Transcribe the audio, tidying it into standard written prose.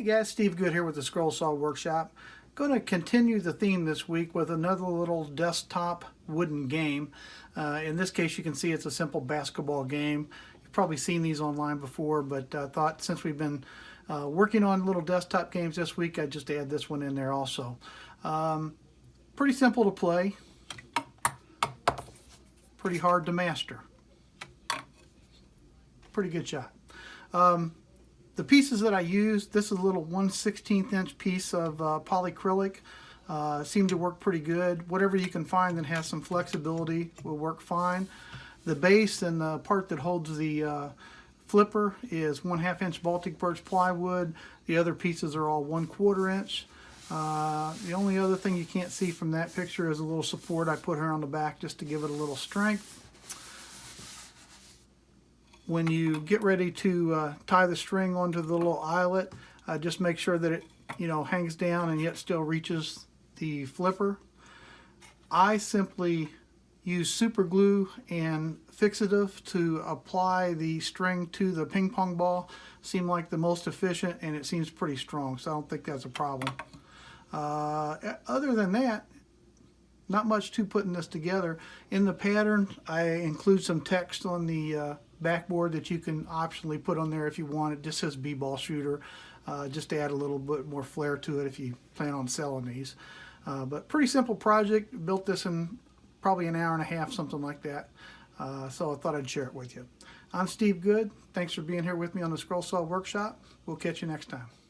guys, Steve Good here with the Scroll Saw Workshop. Going to continue the theme this week with another little desktop wooden game. In this case, you can see it's a simple basketball game. You've probably seen these online before, but I thought since we've been working on little desktop games this week, I'd just add this one in there also. Pretty simple to play, pretty hard to master. Pretty good shot. The pieces that I used, this is a little 1/16 inch piece of polyacrylic. Seemed to work pretty good. Whatever you can find that has some flexibility will work fine. The base and the part that holds the flipper is 1/2 inch Baltic birch plywood. The other pieces are all 1/4 inch. The only other thing you can't see from that picture is a little support I put here on the back just to give it a little strength. When you get ready to tie the string onto the little eyelet, just make sure that it hangs down and yet still reaches the flipper. I simply use super glue and fixative to apply the string to the ping pong ball. Seemed like the most efficient, and it seems pretty strong, so I don't think that's a problem. Other than that, not much to putting this together. In the pattern, I include some text on the backboard that you can optionally put on there if you want. It just says B-ball shooter, just to add a little bit more flair to it if you plan on selling these. But pretty simple project. Built this in probably an hour and a half, something like that. So I thought I'd share it with you. I'm Steve Good. Thanks for being here with me on the Scroll Saw Workshop. We'll catch you next time.